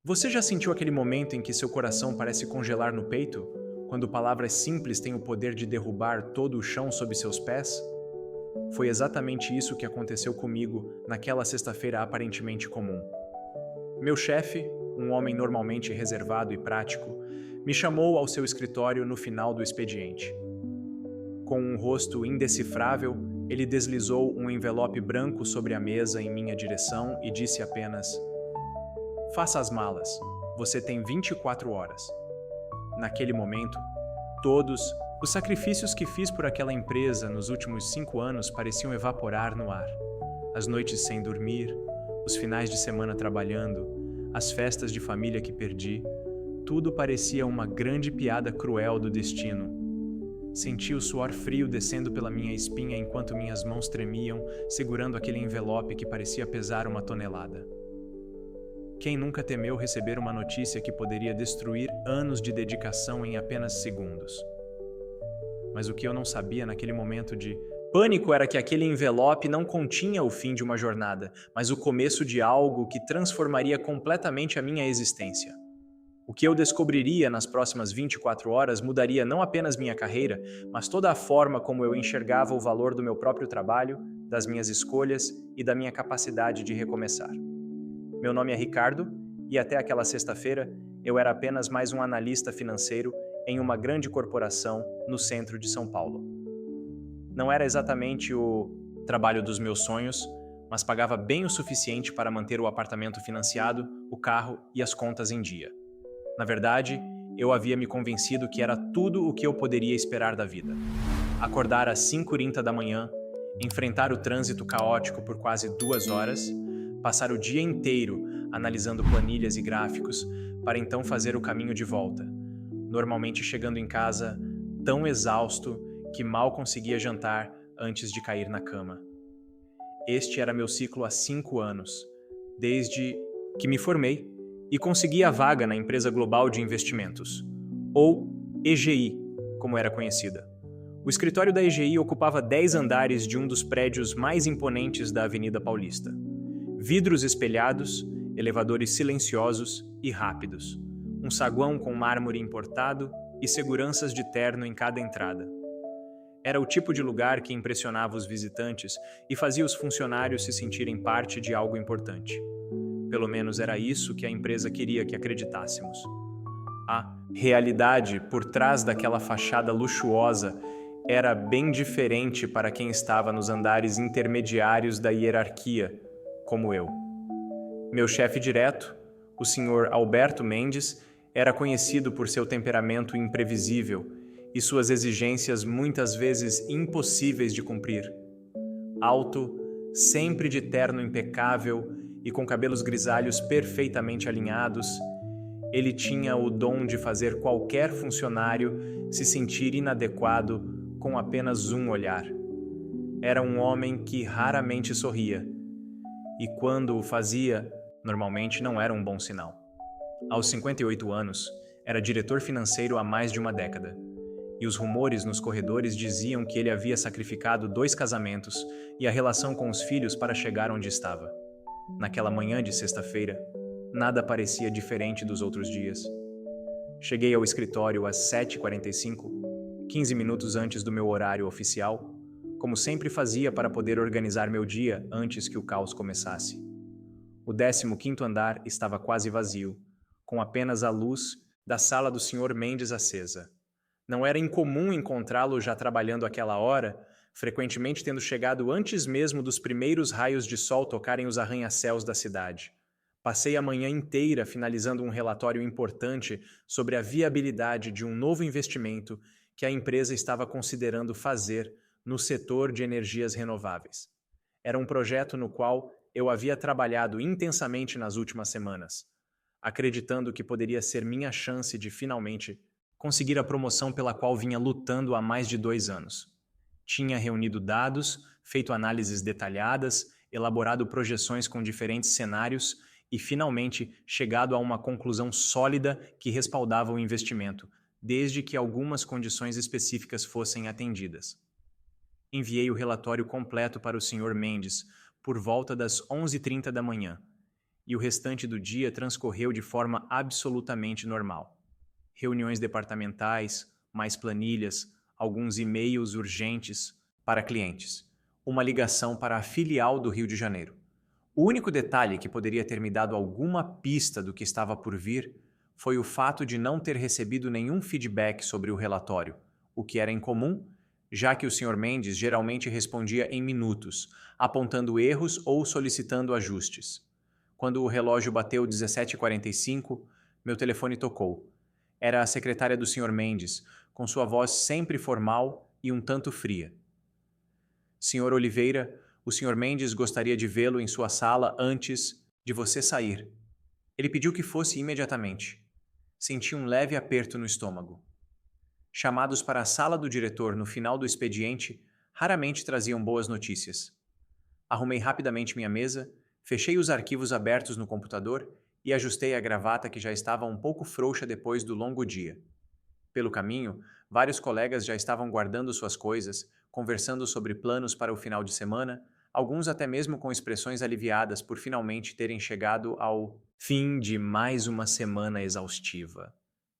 Você já sentiu aquele momento em que seu coração parece congelar no peito? Quando palavras simples têm o poder de derrubar todo o chão sob seus pés? Foi exatamente isso que aconteceu comigo naquela sexta-feira aparentemente comum. Meu chefe, um homem normalmente reservado e prático, me chamou ao seu escritório no final do expediente. Com um rosto indecifrável, ele deslizou um envelope branco sobre a mesa em minha direção e disse apenas: Faça as malas. Você tem 24 horas. Naquele momento, todos os sacrifícios que fiz por aquela empresa nos últimos 5 anos pareciam evaporar no ar. As noites sem dormir, os finais de semana trabalhando, as festas de família que perdi, tudo parecia uma grande piada cruel do destino. Senti o suor frio descendo pela minha espinha enquanto minhas mãos tremiam, segurando aquele envelope que parecia pesar uma tonelada. Quem nunca temeu receber uma notícia que poderia destruir anos de dedicação em apenas segundos? Mas o que eu não sabia naquele momento de pânico era que aquele envelope não continha o fim de uma jornada, mas o começo de algo que transformaria completamente a minha existência. O que eu descobriria nas próximas 24 horas mudaria não apenas minha carreira, mas toda a forma como eu enxergava o valor do meu próprio trabalho, das minhas escolhas e da minha capacidade de recomeçar. Meu nome é Ricardo e até aquela sexta-feira eu era apenas mais um analista financeiro em uma grande corporação no centro de São Paulo. Não era exatamente o trabalho dos meus sonhos, mas pagava bem o suficiente para manter o apartamento financiado, o carro e as contas em dia. Na verdade, eu havia me convencido que era tudo o que eu poderia esperar da vida. Acordar às 5h30 da manhã, enfrentar o trânsito caótico por quase 2 horas, passar o dia inteiro analisando planilhas e gráficos para então fazer o caminho de volta, normalmente chegando em casa tão exausto que mal conseguia jantar antes de cair na cama. Este era meu ciclo há 5 anos, desde que me formei e consegui a vaga na empresa global de investimentos, ou EGI, como era conhecida. O escritório da EGI ocupava 10 andares de um dos prédios mais imponentes da Avenida Paulista. Vidros espelhados, elevadores silenciosos e rápidos, um saguão com mármore importado e seguranças de terno em cada entrada. Era o tipo de lugar que impressionava os visitantes e fazia os funcionários se sentirem parte de algo importante. Pelo menos era isso que a empresa queria que acreditássemos. A realidade por trás daquela fachada luxuosa era bem diferente para quem estava nos andares intermediários da hierarquia, como eu. Meu chefe direto, o Sr. Alberto Mendes, era conhecido por seu temperamento imprevisível e suas exigências muitas vezes impossíveis de cumprir. Alto, sempre de terno impecável e com cabelos grisalhos perfeitamente alinhados, ele tinha o dom de fazer qualquer funcionário se sentir inadequado com apenas um olhar. Era um homem que raramente sorria, e quando o fazia, normalmente não era um bom sinal. Aos 58 anos, era diretor financeiro há mais de uma década, e os rumores nos corredores diziam que ele havia sacrificado 2 casamentos e a relação com os filhos para chegar onde estava. Naquela manhã de sexta-feira, nada parecia diferente dos outros dias. Cheguei ao escritório às 7h45, 15 minutos antes do meu horário oficial, como sempre fazia para poder organizar meu dia antes que o caos começasse. O 15º andar estava quase vazio, com apenas a luz da sala do Sr. Mendes acesa. Não era incomum encontrá-lo já trabalhando àquela hora, frequentemente tendo chegado antes mesmo dos primeiros raios de sol tocarem os arranha-céus da cidade. Passei a manhã inteira finalizando um relatório importante sobre a viabilidade de um novo investimento que a empresa estava considerando fazer no setor de energias renováveis. Era um projeto no qual eu havia trabalhado intensamente nas últimas semanas, acreditando que poderia ser minha chance de finalmente conseguir a promoção pela qual vinha lutando há mais de 2 anos. Tinha reunido dados, feito análises detalhadas, elaborado projeções com diferentes cenários e, finalmente, chegado a uma conclusão sólida que respaldava o investimento, desde que algumas condições específicas fossem atendidas. Enviei o relatório completo para o Sr. Mendes por volta das 11h30 da manhã, e o restante do dia transcorreu de forma absolutamente normal. Reuniões departamentais, mais planilhas, alguns e-mails urgentes para clientes, uma ligação para a filial do Rio de Janeiro. O único detalhe que poderia ter me dado alguma pista do que estava por vir foi o fato de não ter recebido nenhum feedback sobre o relatório, o que era incomum, já que o Sr. Mendes geralmente respondia em minutos, apontando erros ou solicitando ajustes. Quando o relógio bateu 17h45, meu telefone tocou. Era a secretária do Sr. Mendes, com sua voz sempre formal e um tanto fria. Sr. Oliveira, o Sr. Mendes gostaria de vê-lo em sua sala antes de você sair. Ele pediu que fosse imediatamente. Senti um leve aperto no estômago. Chamados para a sala do diretor no final do expediente raramente traziam boas notícias. Arrumei rapidamente minha mesa, fechei os arquivos abertos no computador e ajustei a gravata que já estava um pouco frouxa depois do longo dia. Pelo caminho, vários colegas já estavam guardando suas coisas, conversando sobre planos para o final de semana, alguns até mesmo com expressões aliviadas por finalmente terem chegado ao fim de mais uma semana exaustiva.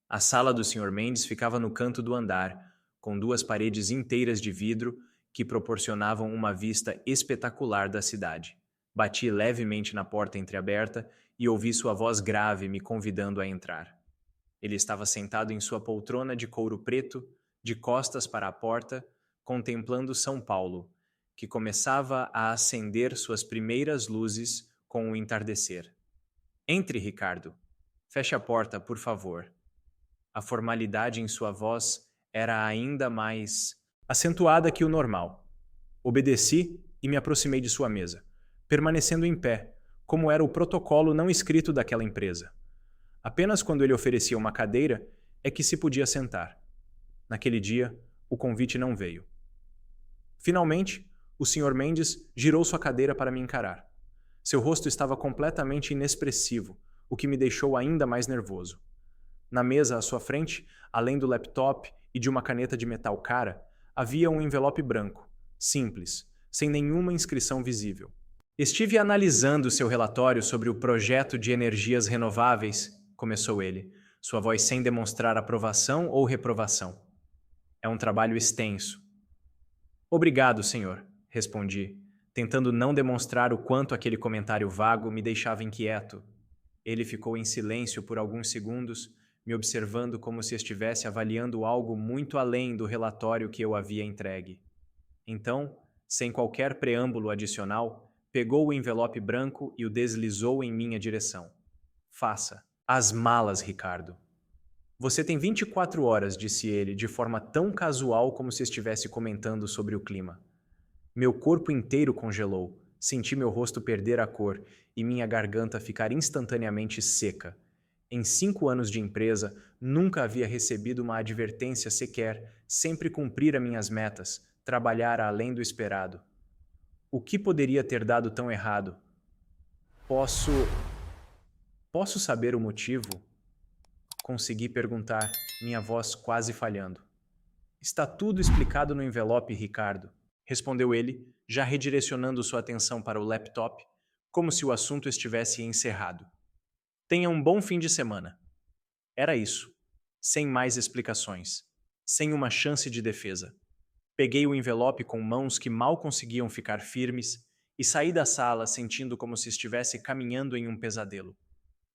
A sala do Sr. Mendes ficava no canto do andar, com duas paredes inteiras de vidro que proporcionavam uma vista espetacular da cidade. Bati levemente na porta entreaberta e ouvi sua voz grave me convidando a entrar. Ele estava sentado em sua poltrona de couro preto, de costas para a porta, contemplando São Paulo, que começava a acender suas primeiras luzes com o entardecer. Entre, Ricardo. Feche a porta, por favor. A formalidade em sua voz era ainda mais acentuada que o normal. Obedeci e me aproximei de sua mesa, permanecendo em pé, como era o protocolo não escrito daquela empresa. Apenas quando ele oferecia uma cadeira é que se podia sentar. Naquele dia, o convite não veio. Finalmente, o Sr. Mendes girou sua cadeira para me encarar. Seu rosto estava completamente inexpressivo, o que me deixou ainda mais nervoso. Na mesa à sua frente, além do laptop e de uma caneta de metal cara, havia um envelope branco, simples, sem nenhuma inscrição visível. Estive analisando seu relatório sobre o projeto de energias renováveis, começou ele, sua voz sem demonstrar aprovação ou reprovação. É um trabalho extenso. Obrigado, senhor, respondi, tentando não demonstrar o quanto aquele comentário vago me deixava inquieto. Ele ficou em silêncio por alguns segundos, me observando como se estivesse avaliando algo muito além do relatório que eu havia entregue. Então, sem qualquer preâmbulo adicional, pegou o envelope branco e o deslizou em minha direção. Faça as malas, Ricardo. Você tem 24 horas, disse ele, de forma tão casual como se estivesse comentando sobre o clima. Meu corpo inteiro congelou, senti meu rosto perder a cor e minha garganta ficar instantaneamente seca. Em 5 anos de empresa, nunca havia recebido uma advertência sequer, sempre cumprir minhas metas, trabalhar além do esperado. O que poderia ter dado tão errado? Posso saber o motivo? Consegui perguntar, minha voz quase falhando. Está tudo explicado no envelope, Ricardo, respondeu ele, já redirecionando sua atenção para o laptop, como se o assunto estivesse encerrado. Tenha um bom fim de semana. Era isso, sem mais explicações, sem uma chance de defesa. Peguei o envelope com mãos que mal conseguiam ficar firmes e saí da sala sentindo como se estivesse caminhando em um pesadelo.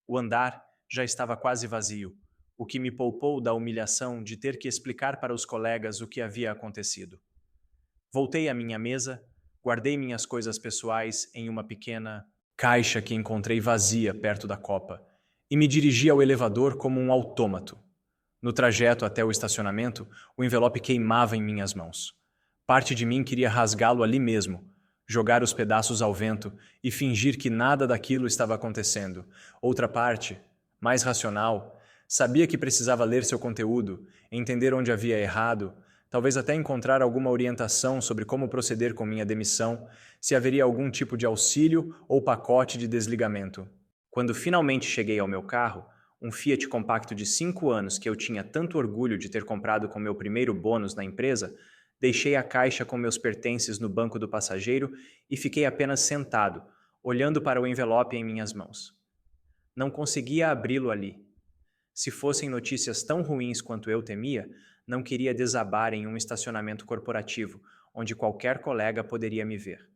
O andar já estava quase vazio, o que me poupou da humilhação de ter que explicar para os colegas o que havia acontecido. Voltei à minha mesa, guardei minhas coisas pessoais em uma pequena caixa que encontrei vazia perto da copa e me dirigi ao elevador como um autômato. No trajeto até o estacionamento, o envelope queimava em minhas mãos. Parte de mim queria rasgá-lo ali mesmo, jogar os pedaços ao vento e fingir que nada daquilo estava acontecendo. Outra parte, mais racional, sabia que precisava ler seu conteúdo, entender onde havia errado, talvez até encontrar alguma orientação sobre como proceder com minha demissão, se haveria algum tipo de auxílio ou pacote de desligamento. Quando finalmente cheguei ao meu carro, um Fiat compacto de 5 anos que eu tinha tanto orgulho de ter comprado com meu primeiro bônus na empresa, deixei a caixa com meus pertences no banco do passageiro e fiquei apenas sentado, olhando para o envelope em minhas mãos. Não conseguia abri-lo ali. Se fossem notícias tão ruins quanto eu temia, não queria desabar em um estacionamento corporativo, onde qualquer colega poderia me ver.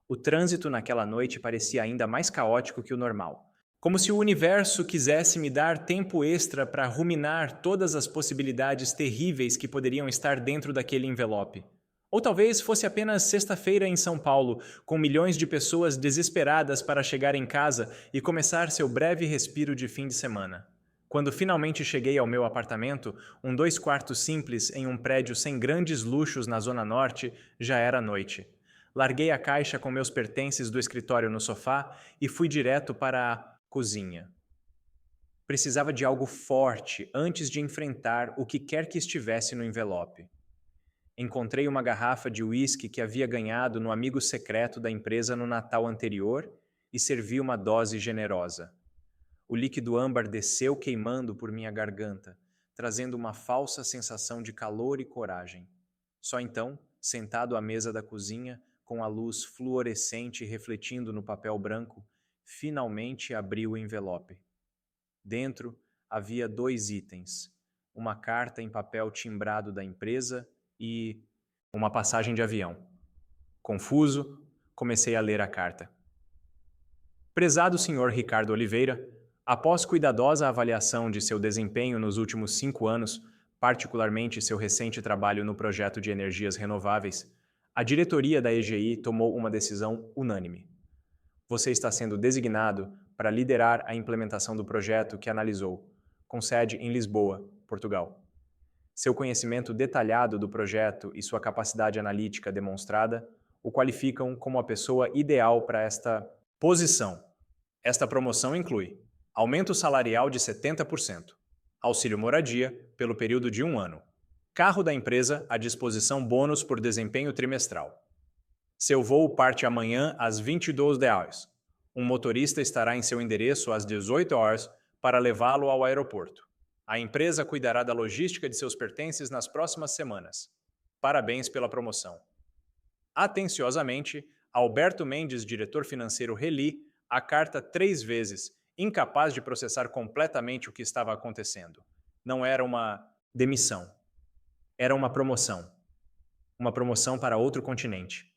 O trânsito naquela noite parecia ainda mais caótico que o normal, como se o universo quisesse me dar tempo extra para ruminar todas as possibilidades terríveis que poderiam estar dentro daquele envelope. Ou talvez fosse apenas sexta-feira em São Paulo, com milhões de pessoas desesperadas para chegar em casa e começar seu breve respiro de fim de semana. Quando finalmente cheguei ao meu apartamento, um 2 quartos simples em um prédio sem grandes luxos na Zona Norte, já era noite. Larguei a caixa com meus pertences do escritório no sofá e fui direto para a cozinha. Precisava de algo forte antes de enfrentar o que quer que estivesse no envelope. Encontrei uma garrafa de uísque que havia ganhado no amigo secreto da empresa no Natal anterior e servi uma dose generosa. O líquido âmbar desceu queimando por minha garganta, trazendo uma falsa sensação de calor e coragem. Só então, sentado à mesa da cozinha, com a luz fluorescente refletindo no papel branco, finalmente abri o envelope. Dentro havia 2 itens: uma carta em papel timbrado da empresa e uma passagem de avião. Confuso, comecei a ler a carta. Prezado Sr. Ricardo Oliveira, após cuidadosa avaliação de seu desempenho nos últimos 5 anos, particularmente seu recente trabalho no projeto de energias renováveis, a diretoria da EGI tomou uma decisão unânime. Você está sendo designado para liderar a implementação do projeto que analisou, com sede em Lisboa, Portugal. Seu conhecimento detalhado do projeto e sua capacidade analítica demonstrada o qualificam como a pessoa ideal para esta posição. Esta promoção inclui aumento salarial de 70%, auxílio moradia pelo período de 1 ano, carro da empresa à disposição bônus por desempenho trimestral. Seu voo parte amanhã às 22 horas. Um motorista estará em seu endereço às 18 horas para levá-lo ao aeroporto. A empresa cuidará da logística de seus pertences nas próximas semanas. Parabéns pela promoção. Atenciosamente, Alberto Mendes, diretor financeiro, reli a carta 3 vezes, incapaz de processar completamente o que estava acontecendo. Não era uma demissão. Era uma promoção. Uma promoção para outro continente,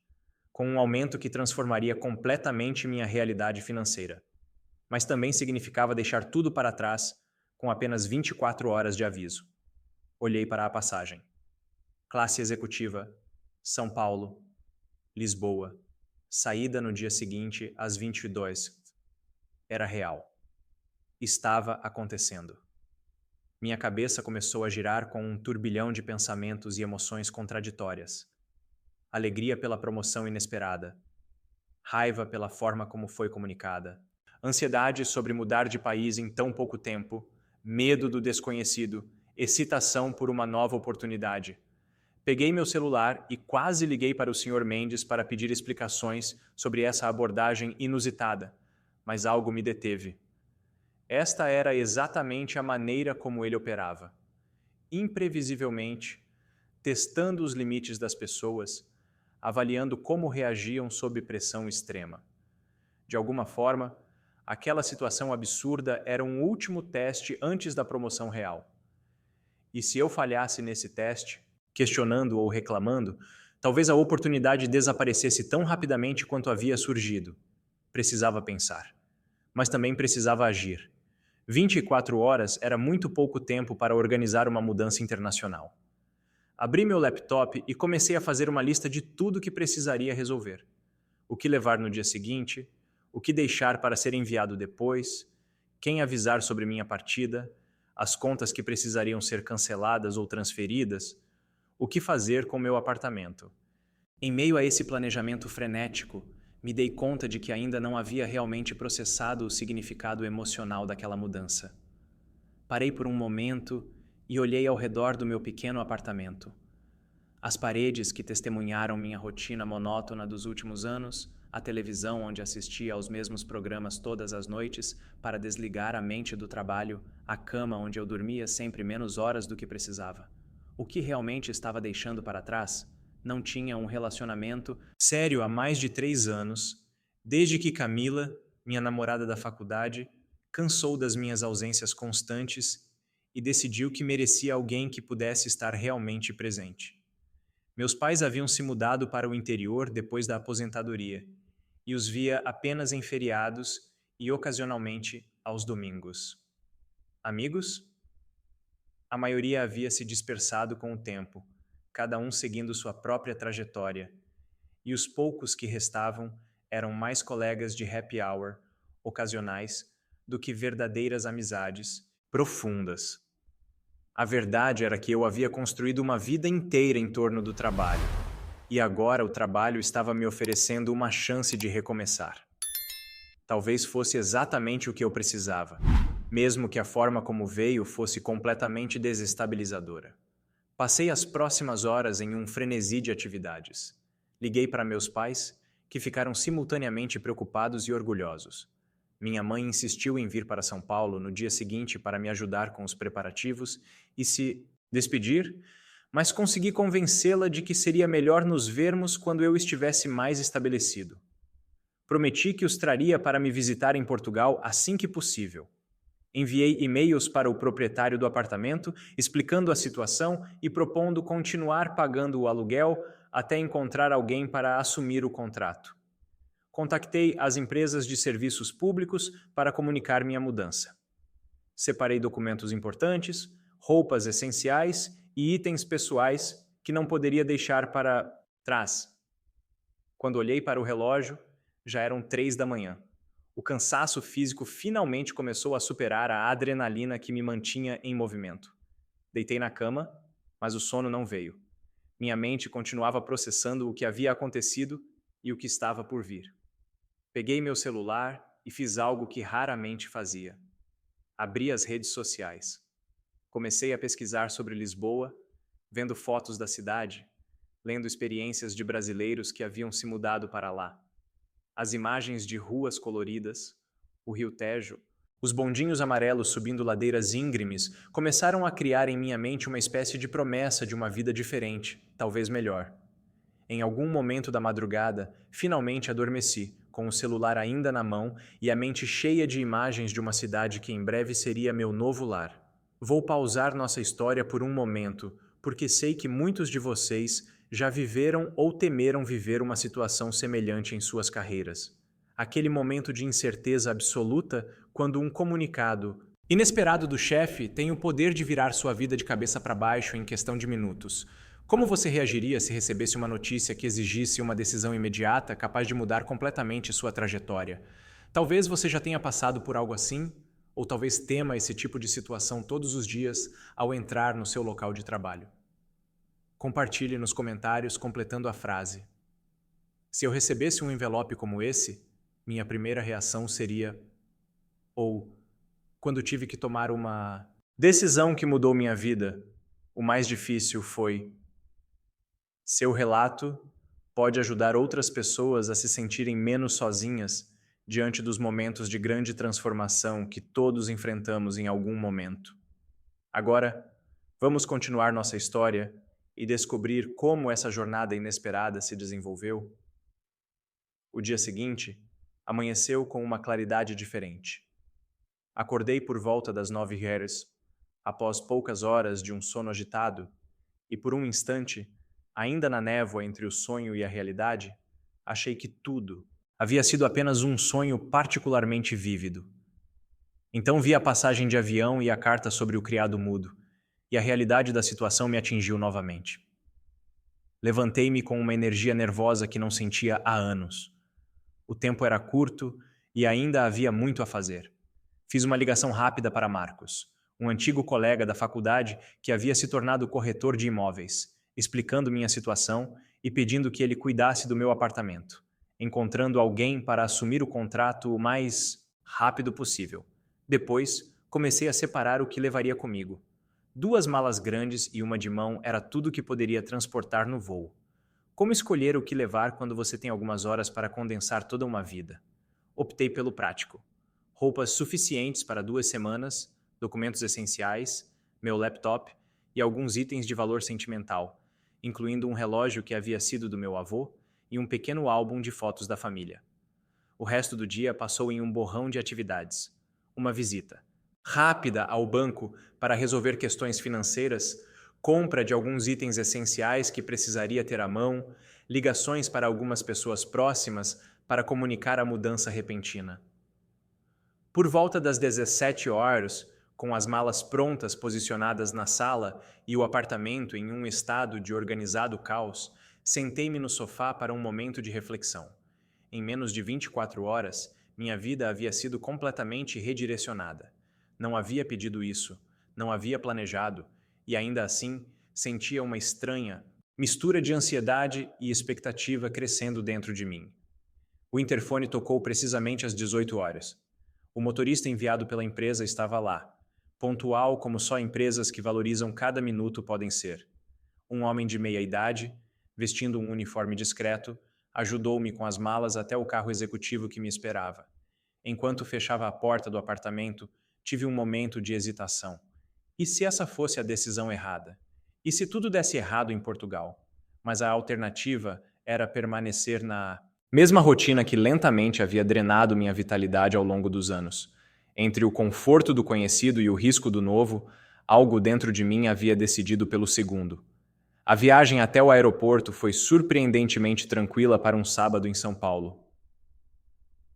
com um aumento que transformaria completamente minha realidade financeira. Mas também significava deixar tudo para trás com apenas 24 horas de aviso. Olhei para a passagem. Classe executiva, São Paulo, Lisboa. Saída no dia seguinte, às 22. Era real. Estava acontecendo. Minha cabeça começou a girar com um turbilhão de pensamentos e emoções contraditórias. Alegria pela promoção inesperada. Raiva pela forma como foi comunicada. Ansiedade sobre mudar de país em tão pouco tempo. Medo do desconhecido. Excitação por uma nova oportunidade. Peguei meu celular e quase liguei para o Sr. Mendes para pedir explicações sobre essa abordagem inusitada, mas algo me deteve. Esta era exatamente a maneira como ele operava. Imprevisivelmente, testando os limites das pessoas, avaliando como reagiam sob pressão extrema. De alguma forma, aquela situação absurda era um último teste antes da promoção real. E se eu falhasse nesse teste, questionando ou reclamando, talvez a oportunidade desaparecesse tão rapidamente quanto havia surgido. Precisava pensar. Mas também precisava agir. 24 horas era muito pouco tempo para organizar uma mudança internacional. Abri meu laptop e comecei a fazer uma lista de tudo que precisaria resolver. O que levar no dia seguinte, o que deixar para ser enviado depois, quem avisar sobre minha partida, as contas que precisariam ser canceladas ou transferidas, o que fazer com meu apartamento. Em meio a esse planejamento frenético, me dei conta de que ainda não havia realmente processado o significado emocional daquela mudança. Parei por um momento e olhei ao redor do meu pequeno apartamento. As paredes que testemunharam minha rotina monótona dos últimos anos, a televisão onde assistia aos mesmos programas todas as noites para desligar a mente do trabalho, a cama onde eu dormia sempre menos horas do que precisava. O que realmente estava deixando para trás? Não tinha um relacionamento sério há mais de 3 anos, desde que Camila, minha namorada da faculdade, Cansou das minhas ausências constantes e decidiu que merecia alguém que pudesse estar realmente presente. Meus pais haviam se mudado para o interior depois da aposentadoria e os via apenas em feriados e ocasionalmente aos domingos. Amigos? A maioria havia se dispersado com o tempo, cada um seguindo sua própria trajetória, e os poucos que restavam eram mais colegas de happy hour ocasionais do que verdadeiras amizades profundas. A verdade era que eu havia construído uma vida inteira em torno do trabalho, e agora o trabalho estava me oferecendo uma chance de recomeçar. Talvez fosse exatamente o que eu precisava, mesmo que a forma como veio fosse completamente desestabilizadora. Passei as próximas horas em um frenesi de atividades. Liguei para meus pais, que ficaram simultaneamente preocupados e orgulhosos. Minha mãe insistiu em vir para São Paulo no dia seguinte para me ajudar com os preparativos e se despedir, mas consegui convencê-la de que seria melhor nos vermos quando eu estivesse mais estabelecido. Prometi que os traria para me visitar em Portugal assim que possível. Enviei e-mails para o proprietário do apartamento, explicando a situação e propondo continuar pagando o aluguel até encontrar alguém para assumir o contrato. Contactei as empresas de serviços públicos para comunicar minha mudança. Separei documentos importantes, roupas essenciais e itens pessoais que não poderia deixar para trás. Quando olhei para o relógio, já eram 3 da manhã. O cansaço físico finalmente começou a superar a adrenalina que me mantinha em movimento. Deitei na cama, mas o sono não veio. Minha mente continuava processando o que havia acontecido e o que estava por vir. Peguei meu celular e fiz algo que raramente fazia. Abri as redes sociais. Comecei a pesquisar sobre Lisboa, vendo fotos da cidade, lendo experiências de brasileiros que haviam se mudado para lá. As imagens de ruas coloridas, o rio Tejo, os bondinhos amarelos subindo ladeiras íngremes começaram a criar em minha mente uma espécie de promessa de uma vida diferente, talvez melhor. Em algum momento da madrugada, finalmente adormeci, com o celular ainda na mão e a mente cheia de imagens de uma cidade que em breve seria meu novo lar. Vou pausar nossa história por um momento, porque sei que muitos de vocês já viveram ou temeram viver uma situação semelhante em suas carreiras. Aquele momento de incerteza absoluta quando um comunicado inesperado do chefe tem o poder de virar sua vida de cabeça para baixo em questão de minutos. Como você reagiria se recebesse uma notícia que exigisse uma decisão imediata capaz de mudar completamente sua trajetória? Talvez você já tenha passado por algo assim, ou talvez tema esse tipo de situação todos os dias ao entrar no seu local de trabalho. Compartilhe nos comentários completando a frase. Se eu recebesse um envelope como esse, minha primeira reação seria: ou, quando tive que tomar uma decisão que mudou minha vida, o mais difícil foi. Seu relato pode ajudar outras pessoas a se sentirem menos sozinhas diante dos momentos de grande transformação que todos enfrentamos em algum momento. Agora, vamos continuar nossa história e descobrir como essa jornada inesperada se desenvolveu. O dia seguinte amanheceu com uma claridade diferente. Acordei por volta das 9h, após poucas horas de um sono agitado, e por um instante, ainda na névoa entre o sonho e a realidade, achei que tudo havia sido apenas um sonho particularmente vívido. Então vi a passagem de avião e a carta sobre o criado mudo, e a realidade da situação me atingiu novamente. Levantei-me com uma energia nervosa que não sentia há anos. O tempo era curto e ainda havia muito a fazer. Fiz uma ligação rápida para Marcos, um antigo colega da faculdade que havia se tornado corretor de imóveis, explicando minha situação e pedindo que ele cuidasse do meu apartamento, encontrando alguém para assumir o contrato o mais rápido possível. Depois, comecei a separar o que levaria comigo. 2 malas grandes e uma de mão era tudo que poderia transportar no voo. Como escolher o que levar quando você tem algumas horas para condensar toda uma vida? Optei pelo prático. Roupas suficientes para 2 semanas, documentos essenciais, meu laptop e alguns itens de valor sentimental, incluindo um relógio que havia sido do meu avô e um pequeno álbum de fotos da família. O resto do dia passou em um borrão de atividades. uma visita rápida ao banco para resolver questões financeiras, compra de alguns itens essenciais que precisaria ter à mão, ligações para algumas pessoas próximas para comunicar a mudança repentina. Por volta das 17 horas, com as malas prontas posicionadas na sala e o apartamento em um estado de organizado caos, sentei-me no sofá para um momento de reflexão. Em menos de 24 horas, minha vida havia sido completamente redirecionada. Não havia pedido isso, não havia planejado, e ainda assim sentia uma estranha mistura de ansiedade e expectativa crescendo dentro de mim. O interfone tocou precisamente às 18 horas. O motorista enviado pela empresa estava lá, pontual como só empresas que valorizam cada minuto podem ser. Um homem de meia idade, vestindo um uniforme discreto, ajudou-me com as malas até o carro executivo que me esperava. Enquanto fechava a porta do apartamento, tive um momento de hesitação. E se essa fosse a decisão errada? E se tudo desse errado em Portugal? Mas a alternativa era permanecer na mesma rotina que lentamente havia drenado minha vitalidade ao longo dos anos. Entre o conforto do conhecido e o risco do novo, algo dentro de mim havia decidido pelo segundo. A viagem até o aeroporto foi surpreendentemente tranquila para um sábado em São Paulo.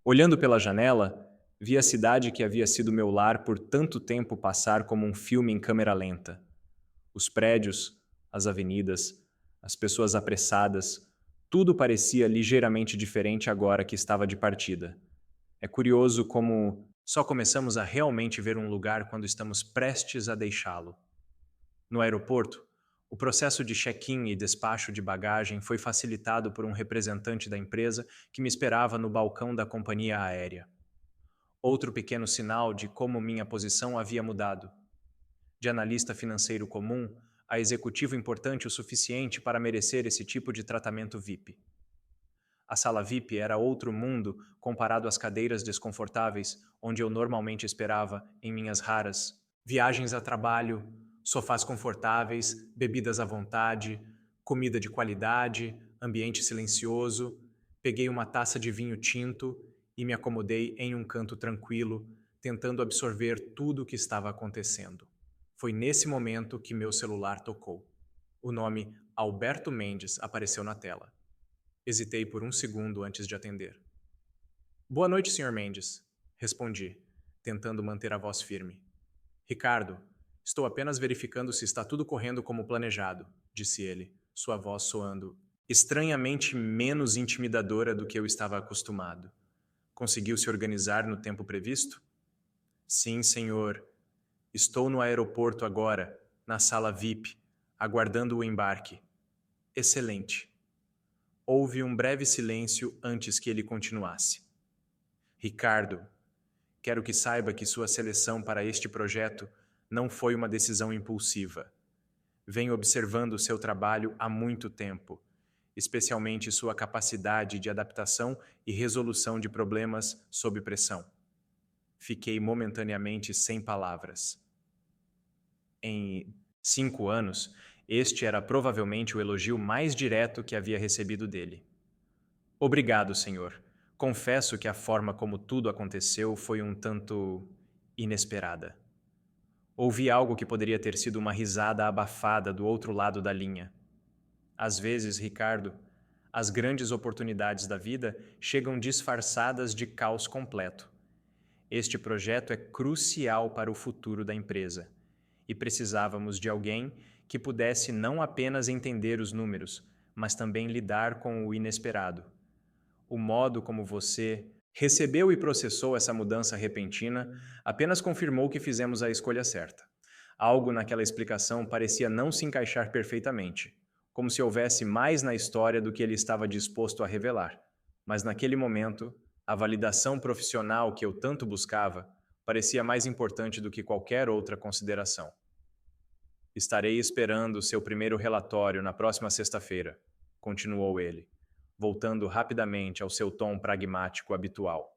Olhando pela janela, vi a cidade que havia sido meu lar por tanto tempo passar como um filme em câmera lenta. Os prédios, as avenidas, as pessoas apressadas, tudo parecia ligeiramente diferente agora que estava de partida. É curioso como só começamos a realmente ver um lugar quando estamos prestes a deixá-lo. No aeroporto, o processo de check-in e despacho de bagagem foi facilitado por um representante da empresa que me esperava no balcão da companhia aérea. Outro pequeno sinal de como minha posição havia mudado. De analista financeiro comum a executivo importante o suficiente para merecer esse tipo de tratamento VIP. A sala VIP era outro mundo comparado às cadeiras desconfortáveis onde eu normalmente esperava em minhas raras viagens a trabalho, sofás confortáveis, bebidas à vontade, comida de qualidade, ambiente silencioso. Peguei uma taça de vinho tinto e me acomodei em um canto tranquilo, tentando absorver tudo o que estava acontecendo. Foi nesse momento que meu celular tocou. O nome Alberto Mendes apareceu na tela. Hesitei por um segundo antes de atender. Boa noite, Sr. Mendes, respondi, tentando manter a voz firme. Ricardo, estou apenas verificando se está tudo correndo como planejado, disse ele, sua voz soando estranhamente menos intimidadora do que eu estava acostumado. Conseguiu se organizar no tempo previsto? Sim, senhor. Estou no aeroporto agora, na sala VIP, aguardando o embarque. Excelente. Houve um breve silêncio antes que ele continuasse. Ricardo, quero que saiba que sua seleção para este projeto não foi uma decisão impulsiva. Venho observando seu trabalho há muito tempo, especialmente sua capacidade de adaptação e resolução de problemas sob pressão. Fiquei momentaneamente sem palavras. Em 5 anos, este era provavelmente o elogio mais direto que havia recebido dele. Obrigado, senhor. Confesso que a forma como tudo aconteceu foi um tanto inesperada. Ouvi algo que poderia ter sido uma risada abafada do outro lado da linha. Às vezes, Ricardo, as grandes oportunidades da vida chegam disfarçadas de caos completo. Este projeto é crucial para o futuro da empresa e precisávamos de alguém que pudesse não apenas entender os números, mas também lidar com o inesperado. O modo como você recebeu e processou essa mudança repentina apenas confirmou que fizemos a escolha certa. Algo naquela explicação parecia não se encaixar perfeitamente, como se houvesse mais na história do que ele estava disposto a revelar. Mas naquele momento, a validação profissional que eu tanto buscava parecia mais importante do que qualquer outra consideração. Estarei esperando seu primeiro relatório na próxima sexta-feira, continuou ele, voltando rapidamente ao seu tom pragmático habitual.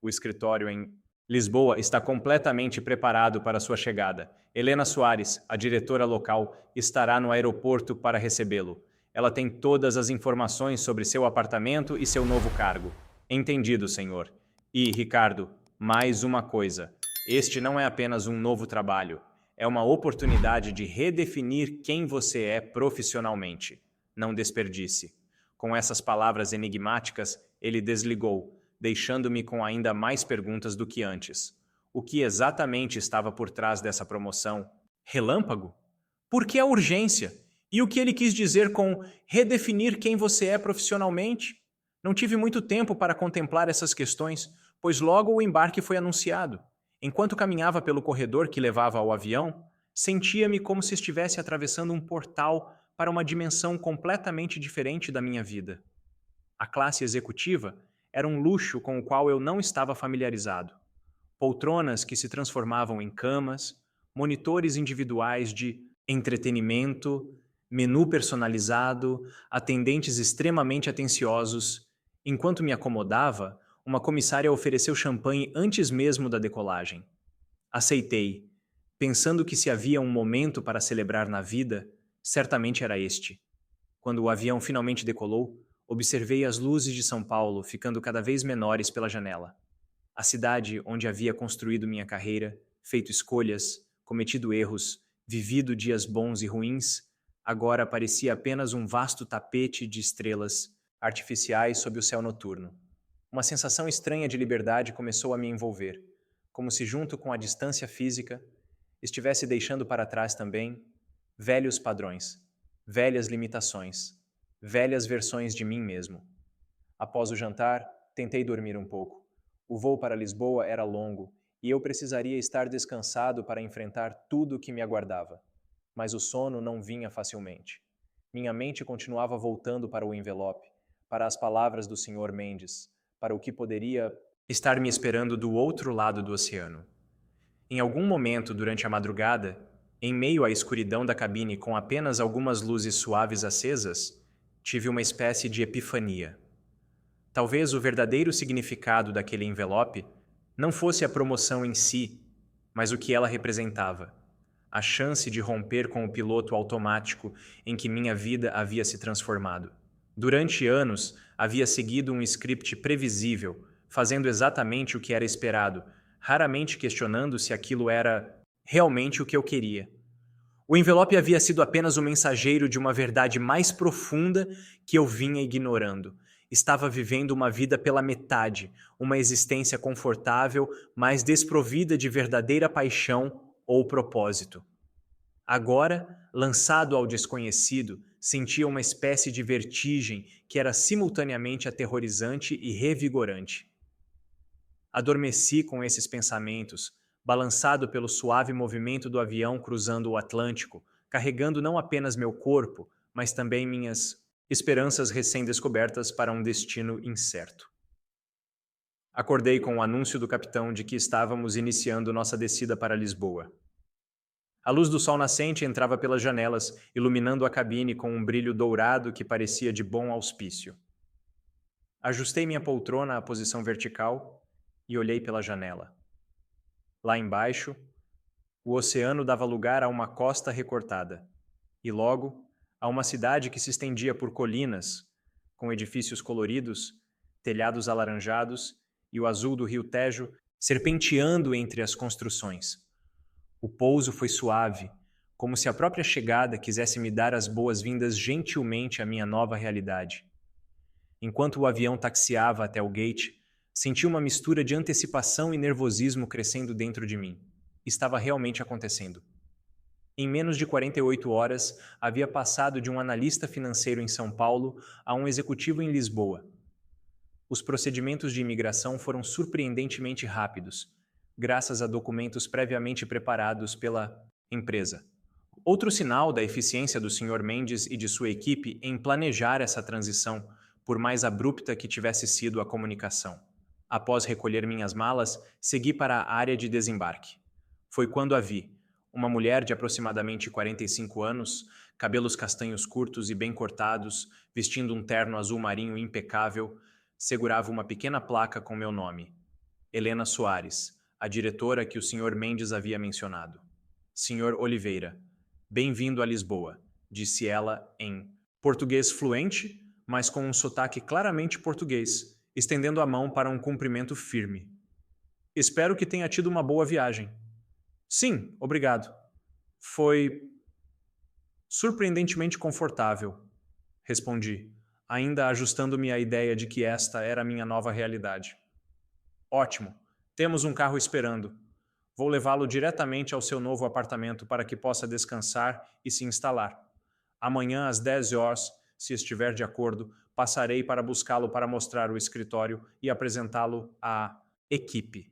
O escritório em Lisboa está completamente preparado para sua chegada. Helena Soares, a diretora local, estará no aeroporto para recebê-lo. Ela tem todas as informações sobre seu apartamento e seu novo cargo. Entendido, senhor. E, Ricardo, Mais uma coisa: este não é apenas um novo trabalho, é uma oportunidade de redefinir quem você é profissionalmente. Não desperdice. Com essas palavras enigmáticas, ele desligou, deixando-me com ainda mais perguntas do que antes. O que exatamente estava por trás dessa promoção? Relâmpago? Por que a urgência? E o que ele quis dizer com redefinir quem você é profissionalmente? Não tive muito tempo para contemplar essas questões, pois logo o embarque foi anunciado. Enquanto caminhava pelo corredor que levava ao avião, sentia-me como se estivesse atravessando um portal para uma dimensão completamente diferente da minha vida. A classe executiva era um luxo com o qual eu não estava familiarizado. Poltronas que se transformavam em camas, monitores individuais de entretenimento, menu personalizado, atendentes extremamente atenciosos. Enquanto me acomodava, uma comissária ofereceu champanhe antes mesmo da decolagem. Aceitei, pensando que se havia um momento para celebrar na vida, certamente era este. Quando o avião finalmente decolou, observei as luzes de São Paulo ficando cada vez menores pela janela. A cidade onde havia construído minha carreira, feito escolhas, cometido erros, vivido dias bons e ruins, agora parecia apenas um vasto tapete de estrelas artificiais sob o céu noturno. Uma sensação estranha de liberdade começou a me envolver, como se, junto com a distância física, estivesse deixando para trás também velhos padrões, velhas limitações, velhas versões de mim mesmo. Após o jantar, tentei dormir um pouco. O voo para Lisboa era longo e eu precisaria estar descansado para enfrentar tudo o que me aguardava. Mas o sono não vinha facilmente. Minha mente continuava voltando para o envelope, para as palavras do Sr. Mendes, para o que poderia estar me esperando do outro lado do oceano. Em algum momento durante a madrugada, em meio à escuridão da cabine com apenas algumas luzes suaves acesas, tive uma espécie de epifania. Talvez o verdadeiro significado daquele envelope não fosse a promoção em si, mas o que ela representava. A chance de romper com o piloto automático em que minha vida havia se transformado. Durante anos, havia seguido um script previsível, fazendo exatamente o que era esperado, raramente questionando se aquilo era realmente o que eu queria. O envelope havia sido apenas o mensageiro de uma verdade mais profunda que eu vinha ignorando. Estava vivendo uma vida pela metade, uma existência confortável, mas desprovida de verdadeira paixão ou propósito. Agora, lançado ao desconhecido, sentia uma espécie de vertigem que era simultaneamente aterrorizante e revigorante. Adormeci com esses pensamentos, balançado pelo suave movimento do avião cruzando o Atlântico, carregando não apenas meu corpo, mas também minhas esperanças recém-descobertas para um destino incerto. Acordei com o anúncio do capitão de que estávamos iniciando nossa descida para Lisboa. A luz do sol nascente entrava pelas janelas, iluminando a cabine com um brilho dourado que parecia de bom auspício. Ajustei minha poltrona à posição vertical e olhei pela janela. Lá embaixo, o oceano dava lugar a uma costa recortada, e logo a uma cidade que se estendia por colinas, com edifícios coloridos, telhados alaranjados e o azul do rio Tejo serpenteando entre as construções. O pouso foi suave, como se a própria chegada quisesse me dar as boas-vindas gentilmente à minha nova realidade. Enquanto o avião taxiava até o gate, senti uma mistura de antecipação e nervosismo crescendo dentro de mim. Estava realmente acontecendo. Em menos de 48 horas, havia passado de um analista financeiro em São Paulo a um executivo em Lisboa. Os procedimentos de imigração foram surpreendentemente rápidos, graças a documentos previamente preparados pela empresa. Outro sinal da eficiência do Sr. Mendes e de sua equipe em planejar essa transição, por mais abrupta que tivesse sido a comunicação. Após recolher minhas malas, segui para a área de desembarque. Foi quando a vi. Uma mulher de aproximadamente 45 anos, cabelos castanhos curtos e bem cortados, vestindo um terno azul marinho impecável, segurava uma pequena placa com meu nome. Helena Soares, a diretora que o Sr. Mendes havia mencionado. Sr. Oliveira, bem-vindo a Lisboa, disse ela em português fluente, mas com um sotaque claramente português, estendendo a mão para um cumprimento firme. Espero que tenha tido uma boa viagem. Sim, obrigado. Foi surpreendentemente confortável, respondi, ainda ajustando-me à ideia de que esta era a minha nova realidade. Ótimo. Temos um carro esperando. Vou levá-lo diretamente ao seu novo apartamento para que possa descansar e se instalar. Amanhã, às 10 horas, se estiver de acordo, passarei para buscá-lo para mostrar o escritório e apresentá-lo à equipe.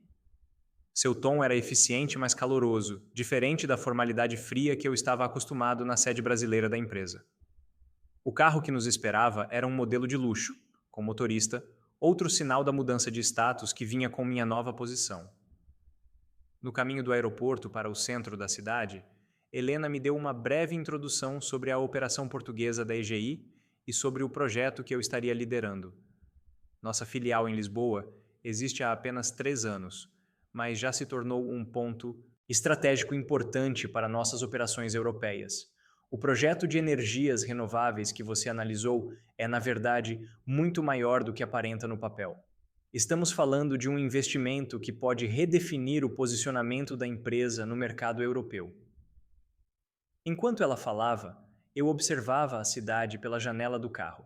Seu tom era eficiente, mas caloroso, diferente da formalidade fria que eu estava acostumado na sede brasileira da empresa. O carro que nos esperava era um modelo de luxo, com motorista, outro sinal da mudança de status que vinha com minha nova posição. No caminho do aeroporto para o centro da cidade, Helena me deu uma breve introdução sobre a operação portuguesa da EGI e sobre o projeto que eu estaria liderando. Nossa filial em Lisboa existe há apenas 3 anos, mas já se tornou um ponto estratégico importante para nossas operações europeias. O projeto de energias renováveis que você analisou é, na verdade, muito maior do que aparenta no papel. Estamos falando de um investimento que pode redefinir o posicionamento da empresa no mercado europeu. Enquanto ela falava, eu observava a cidade pela janela do carro.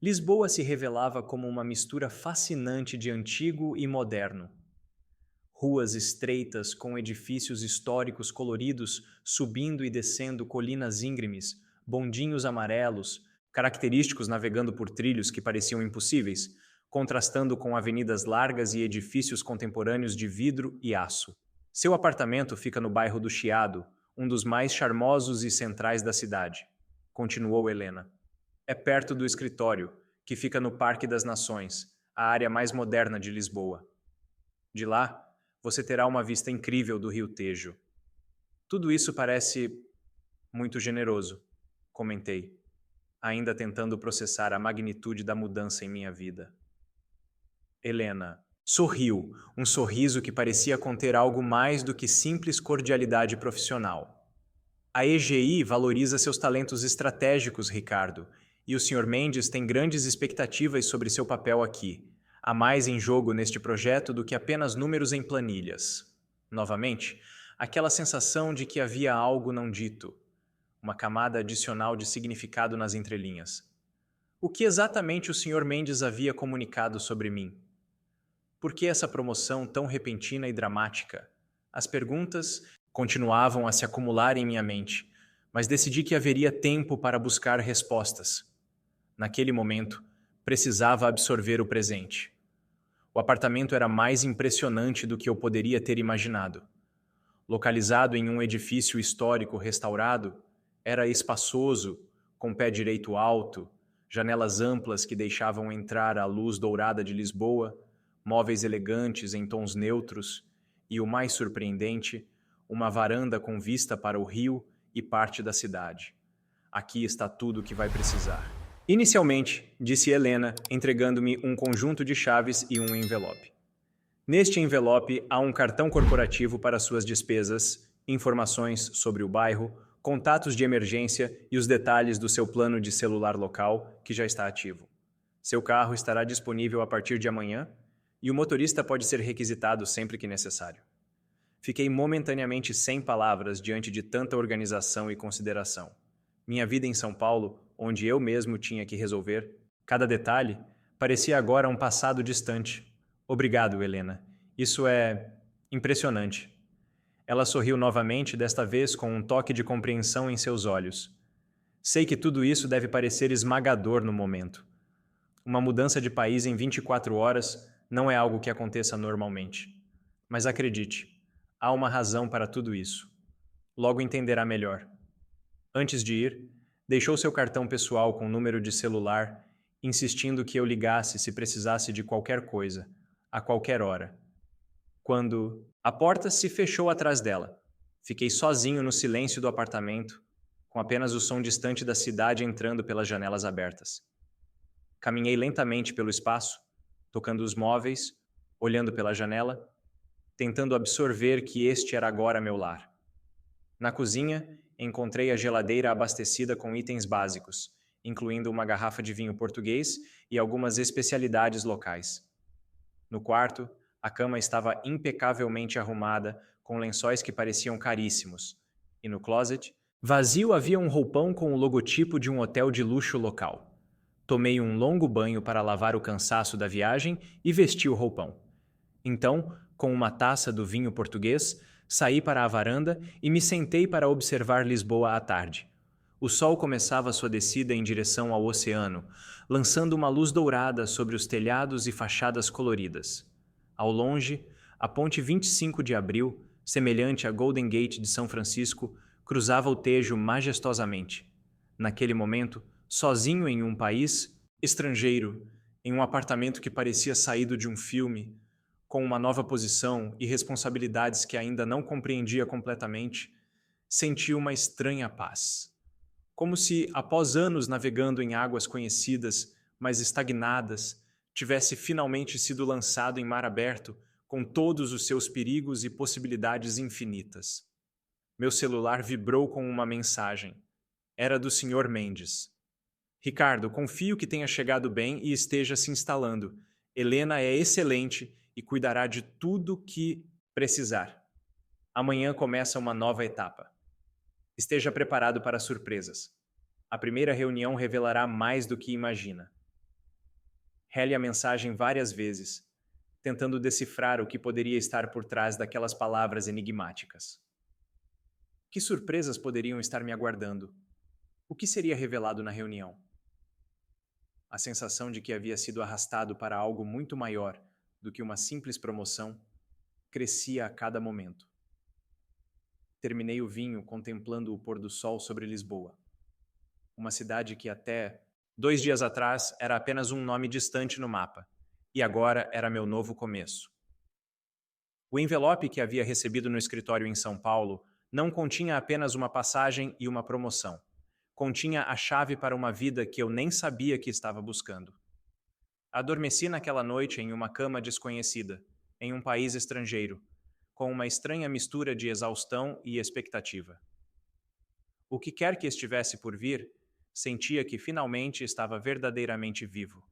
Lisboa se revelava como uma mistura fascinante de antigo e moderno. Ruas estreitas com edifícios históricos coloridos subindo e descendo colinas íngremes, bondinhos amarelos, característicos navegando por trilhos que pareciam impossíveis, contrastando com avenidas largas e edifícios contemporâneos de vidro e aço. Seu apartamento fica no bairro do Chiado, um dos mais charmosos e centrais da cidade, continuou Helena. É perto do escritório, que fica no Parque das Nações, a área mais moderna de Lisboa. De lá, você terá uma vista incrível do Rio Tejo. Tudo isso parece muito generoso, comentei, ainda tentando processar a magnitude da mudança em minha vida. Helena sorriu, um sorriso que parecia conter algo mais do que simples cordialidade profissional. A EGI valoriza seus talentos estratégicos, Ricardo, e o Sr. Mendes tem grandes expectativas sobre seu papel aqui. Há mais em jogo neste projeto do que apenas números em planilhas. Novamente, aquela sensação de que havia algo não dito, uma camada adicional de significado nas entrelinhas. O que exatamente o Sr. Mendes havia comunicado sobre mim? Por que essa promoção tão repentina e dramática? As perguntas continuavam a se acumular em minha mente, mas decidi que haveria tempo para buscar respostas. Naquele momento, precisava absorver o presente. O apartamento era mais impressionante do que eu poderia ter imaginado. Localizado em um edifício histórico restaurado, era espaçoso, com pé direito alto, janelas amplas que deixavam entrar a luz dourada de Lisboa, móveis elegantes em tons neutros e, o mais surpreendente, uma varanda com vista para o rio e parte da cidade. Aqui está tudo o que vai precisar. Inicialmente, disse Helena, entregando-me um conjunto de chaves e um envelope. Neste envelope há um cartão corporativo para suas despesas, informações sobre o bairro, contatos de emergência e os detalhes do seu plano de celular local, que já está ativo. Seu carro estará disponível a partir de amanhã e o motorista pode ser requisitado sempre que necessário. Fiquei momentaneamente sem palavras diante de tanta organização e consideração. Minha vida em São Paulo, onde eu mesmo tinha que resolver cada detalhe, parecia agora um passado distante. Obrigado, Helena. Isso é impressionante. Ela sorriu novamente, desta vez com um toque de compreensão em seus olhos. Sei que tudo isso deve parecer esmagador no momento. Uma mudança de país em 24 horas não é algo que aconteça normalmente. Mas acredite, há uma razão para tudo isso. Logo entenderá melhor. Antes de ir, deixou seu cartão pessoal com número de celular, insistindo que eu ligasse se precisasse de qualquer coisa, a qualquer hora. Quando a porta se fechou atrás dela, fiquei sozinho no silêncio do apartamento, com apenas o som distante da cidade entrando pelas janelas abertas. Caminhei lentamente pelo espaço, tocando os móveis, olhando pela janela, tentando absorver que este era agora meu lar. Na cozinha, encontrei a geladeira abastecida com itens básicos, incluindo uma garrafa de vinho português e algumas especialidades locais. No quarto, A cama estava impecavelmente arrumada, com lençóis que pareciam caríssimos. E no closet, vazio, havia um roupão com o logotipo de um hotel de luxo local. Tomei um longo banho para lavar o cansaço da viagem e vesti o roupão. Então, com uma taça do vinho português, saí para a varanda e me sentei para observar Lisboa à tarde. O sol começava sua descida em direção ao oceano, lançando uma luz dourada sobre os telhados e fachadas coloridas. Ao longe, a ponte 25 de abril, semelhante à Golden Gate de São Francisco, cruzava o Tejo majestosamente. Naquele momento, sozinho em um país estrangeiro, em um apartamento que parecia saído de um filme, com uma nova posição e responsabilidades que ainda não compreendia completamente, senti uma estranha paz. Como se, após anos navegando em águas conhecidas, mas estagnadas, tivesse finalmente sido lançado em mar aberto, com todos os seus perigos e possibilidades infinitas. Meu celular vibrou com uma mensagem. Era do Sr. Mendes. Ricardo, confio que tenha chegado bem e esteja se instalando. Helena é excelente e cuidará de tudo que precisar. Amanhã começa uma nova etapa. Esteja preparado para surpresas. A primeira reunião revelará mais do que imagina. Rele a mensagem várias vezes, tentando decifrar o que poderia estar por trás daquelas palavras enigmáticas. Que surpresas poderiam estar me aguardando? O que seria revelado na reunião? A sensação de que havia sido arrastado para algo muito maior do que uma simples promoção crescia a cada momento. Terminei o vinho contemplando o pôr do sol sobre Lisboa. Uma cidade que até 2 dias atrás era apenas um nome distante no mapa, e agora era meu novo começo. O envelope que havia recebido no escritório em São Paulo não continha apenas uma passagem e uma promoção. Continha a chave para uma vida que eu nem sabia que estava buscando. Adormeci naquela noite em uma cama desconhecida, em um país estrangeiro, com uma estranha mistura de exaustão e expectativa. O que quer que estivesse por vir, sentia que finalmente estava verdadeiramente vivo,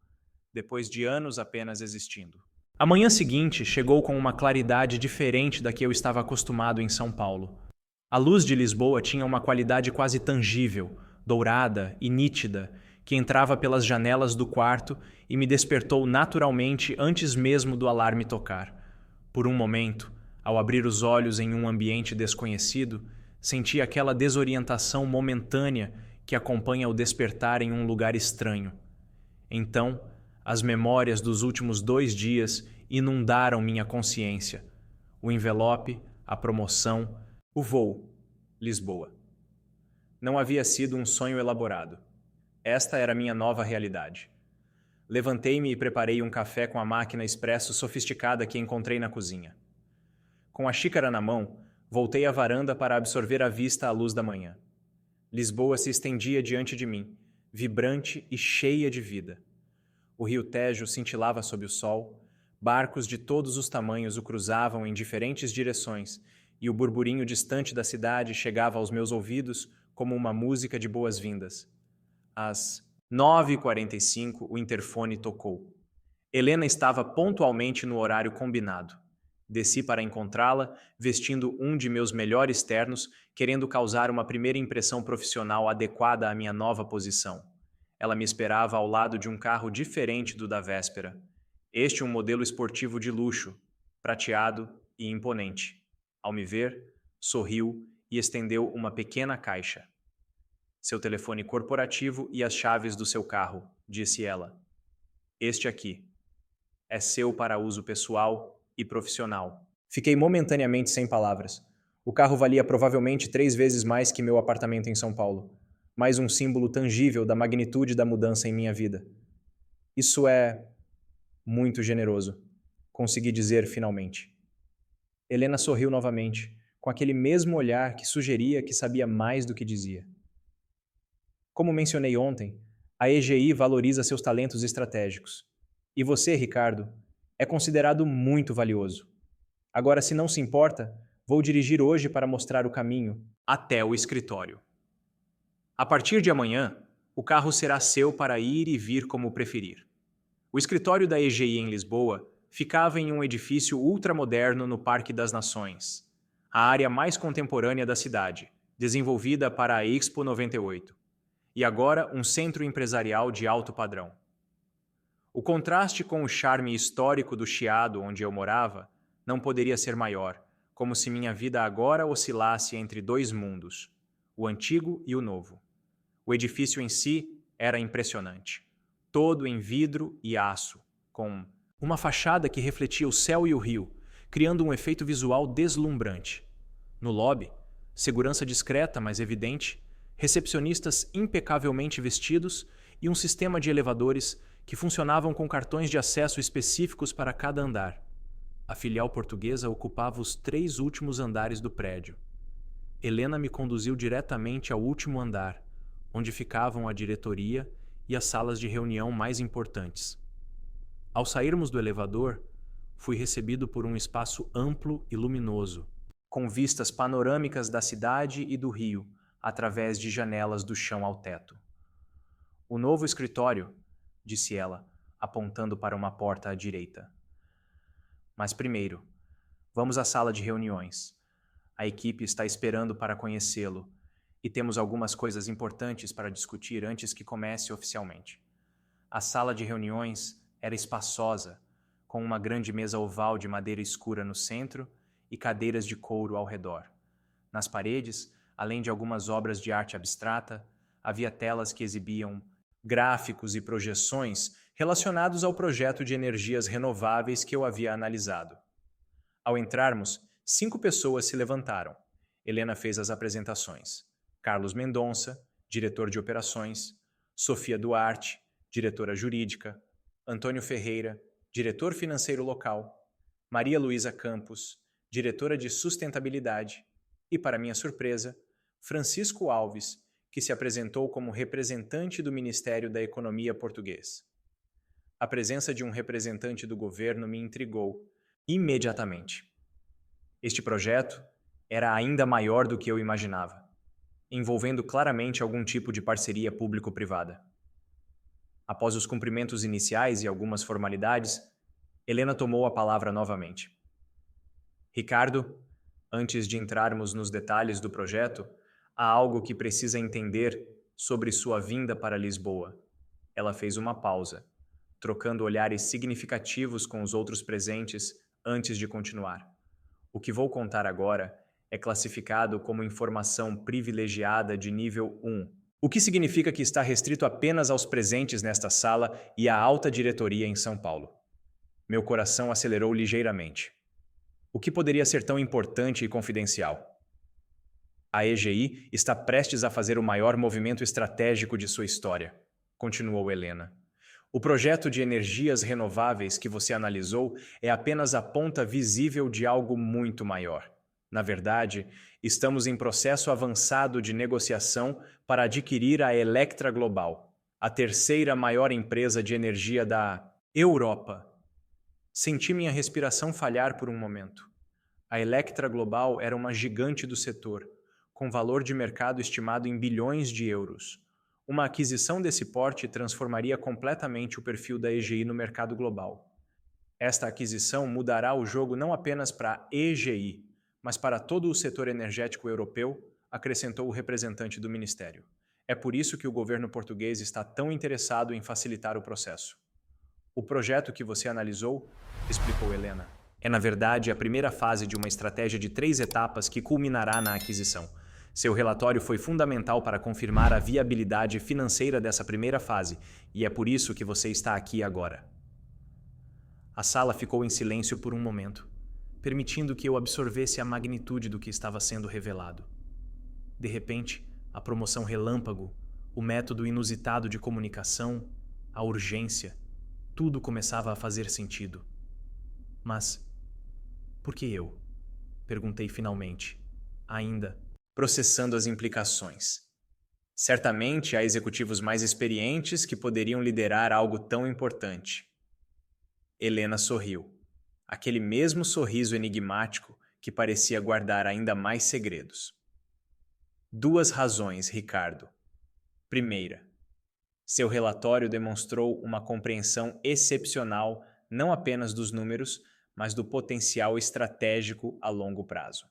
depois de anos apenas existindo. A manhã seguinte chegou com uma claridade diferente da que eu estava acostumado em São Paulo. A luz de Lisboa tinha uma qualidade quase tangível, dourada e nítida, que entrava pelas janelas do quarto e me despertou naturalmente antes mesmo do alarme tocar. Por um momento, ao abrir os olhos em um ambiente desconhecido, senti aquela desorientação momentânea que acompanha o despertar em um lugar estranho. Então, as memórias dos últimos 2 dias inundaram minha consciência. O envelope, a promoção, o voo, Lisboa. Não havia sido um sonho elaborado. Esta era minha nova realidade. Levantei-me e preparei um café com a máquina expresso sofisticada que encontrei na cozinha. Com a xícara na mão, voltei à varanda para absorver à vista a luz da manhã. Lisboa se estendia diante de mim, vibrante e cheia de vida. O rio Tejo cintilava sob o sol, barcos de todos os tamanhos o cruzavam em diferentes direções, e o burburinho distante da cidade chegava aos meus ouvidos como uma música de boas-vindas. Às 9h45, o interfone tocou. Helena estava pontualmente no horário combinado. Desci para encontrá-la, vestindo um de meus melhores ternos, querendo causar uma primeira impressão profissional adequada à minha nova posição. Ela me esperava ao lado de um carro diferente do da véspera. Este um modelo esportivo de luxo, prateado e imponente. Ao me ver, sorriu e estendeu uma pequena caixa. Seu telefone corporativo e as chaves do seu carro, disse ela. Este aqui. É seu para uso pessoal e profissional. Fiquei momentaneamente sem palavras. O carro valia provavelmente 3 vezes mais que meu apartamento em São Paulo. Mais um símbolo tangível da magnitude da mudança em minha vida. Isso é muito generoso, consegui dizer finalmente. Helena sorriu novamente, com aquele mesmo olhar que sugeria que sabia mais do que dizia. Como mencionei ontem, a EGI valoriza seus talentos estratégicos. E você, Ricardo, é considerado muito valioso. Agora, se não se importa, vou dirigir hoje para mostrar o caminho até o escritório. A partir de amanhã, o carro será seu para ir e vir como preferir. O escritório da EGI em Lisboa ficava em um edifício ultramoderno no Parque das Nações, a área mais contemporânea da cidade, desenvolvida para a Expo 98, e agora um centro empresarial de alto padrão. O contraste com o charme histórico do Chiado onde eu morava não poderia ser maior, como se minha vida agora oscilasse entre dois mundos, o antigo e o novo. O edifício em si era impressionante, todo em vidro e aço, com uma fachada que refletia o céu e o rio, criando um efeito visual deslumbrante. No lobby, segurança discreta, mas evidente, recepcionistas impecavelmente vestidos e um sistema de elevadores que funcionavam com cartões de acesso específicos para cada andar. A filial portuguesa ocupava os 3 últimos andares do prédio. Helena me conduziu diretamente ao último andar, onde ficavam a diretoria e as salas de reunião mais importantes. Ao sairmos do elevador, fui recebido por um espaço amplo e luminoso, com vistas panorâmicas da cidade e do rio, através de janelas do chão ao teto. "O novo escritório", disse ela, apontando para uma porta à direita. "Mas primeiro, vamos à sala de reuniões. A equipe está esperando para conhecê-lo e temos algumas coisas importantes para discutir antes que comece oficialmente." A sala de reuniões era espaçosa, com uma grande mesa oval de madeira escura no centro e cadeiras de couro ao redor. Nas paredes, além de algumas obras de arte abstrata, havia telas que exibiam gráficos e projeções relacionados ao projeto de energias renováveis que eu havia analisado. Ao entrarmos, 5 pessoas se levantaram. Helena fez as apresentações. Carlos Mendonça, diretor de operações, Sofia Duarte, diretora jurídica, Antônio Ferreira, diretor financeiro local, Maria Luísa Campos, diretora de sustentabilidade, e, para minha surpresa, Francisco Alves, que se apresentou como representante do Ministério da Economia português. A presença de um representante do governo me intrigou imediatamente. Este projeto era ainda maior do que eu imaginava, envolvendo claramente algum tipo de parceria público-privada. Após os cumprimentos iniciais e algumas formalidades, Helena tomou a palavra novamente. "Ricardo, antes de entrarmos nos detalhes do projeto, há algo que precisa entender sobre sua vinda para Lisboa." Ela fez uma pausa, trocando olhares significativos com os outros presentes antes de continuar. "O que vou contar agora é classificado como informação privilegiada de nível 1, o que significa que está restrito apenas aos presentes nesta sala e à alta diretoria em São Paulo." Meu coração acelerou ligeiramente. O que poderia ser tão importante e confidencial? "A EGI está prestes a fazer o maior movimento estratégico de sua história", continuou Helena. "O projeto de energias renováveis que você analisou é apenas a ponta visível de algo muito maior. Na verdade, estamos em processo avançado de negociação para adquirir a Electra Global, a terceira maior empresa de energia da Europa." Senti minha respiração falhar por um momento. A Electra Global era uma gigante do setor, com valor de mercado estimado em bilhões de euros. Uma aquisição desse porte transformaria completamente o perfil da EGI no mercado global. Esta aquisição mudará o jogo não apenas para a EGI, mas para todo o setor energético europeu, acrescentou o representante do Ministério. "É por isso que o governo português está tão interessado em facilitar o processo." "O projeto que você analisou", explicou Helena, "é na verdade a primeira fase de uma estratégia de 3 etapas que culminará na aquisição. Seu relatório foi fundamental para confirmar a viabilidade financeira dessa primeira fase, e é por isso que você está aqui agora." A sala ficou em silêncio por um momento, permitindo que eu absorvesse a magnitude do que estava sendo revelado. De repente, a promoção relâmpago, o método inusitado de comunicação, a urgência, tudo começava a fazer sentido. "Mas por que eu?" perguntei finalmente, ainda processando as implicações. Certamente há executivos mais experientes que poderiam liderar algo tão importante. Helena sorriu, aquele mesmo sorriso enigmático que parecia guardar ainda mais segredos. "2 razões, Ricardo. Primeira, seu relatório demonstrou uma compreensão excepcional não apenas dos números, mas do potencial estratégico a longo prazo.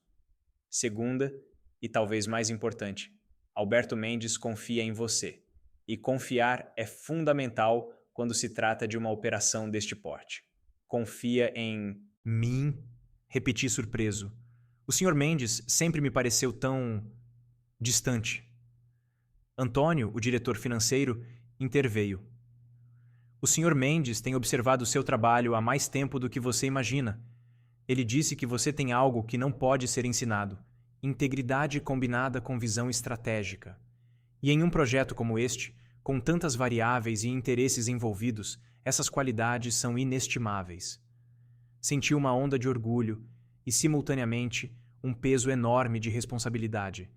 Segunda, e talvez mais importante, Alberto Mendes confia em você. E confiar é fundamental quando se trata de uma operação deste porte. Confia em mim? Repeti surpreso. O Sr. Mendes sempre me pareceu tão distante. Antônio, o diretor financeiro, interveio. O Sr. Mendes tem observado seu trabalho há mais tempo do que você imagina. Ele disse que você tem algo que não pode ser ensinado: integridade combinada com visão estratégica. E em um projeto como este, com tantas variáveis e interesses envolvidos, essas qualidades são inestimáveis. Senti uma onda de orgulho e, simultaneamente, um peso enorme de responsabilidade.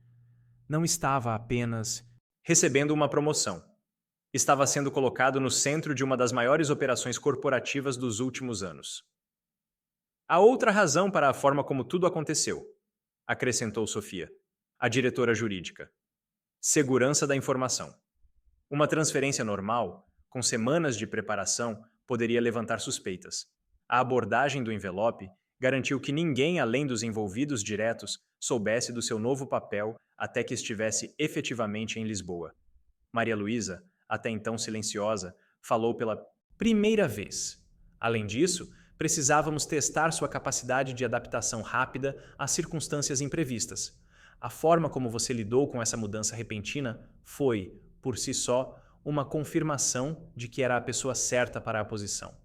Não estava apenas recebendo uma promoção. Estava sendo colocado no centro de uma das maiores operações corporativas dos últimos anos. Há outra razão para a forma como tudo aconteceu, acrescentou Sofia, a diretora jurídica. Segurança da informação. Uma transferência normal, com semanas de preparação, poderia levantar suspeitas. A abordagem do envelope garantiu que ninguém além dos envolvidos diretos soubesse do seu novo papel até que estivesse efetivamente em Lisboa. Maria Luísa, até então silenciosa, falou pela primeira vez. Além disso, precisávamos testar sua capacidade de adaptação rápida às circunstâncias imprevistas. A forma como você lidou com essa mudança repentina foi, por si só, uma confirmação de que era a pessoa certa para a posição.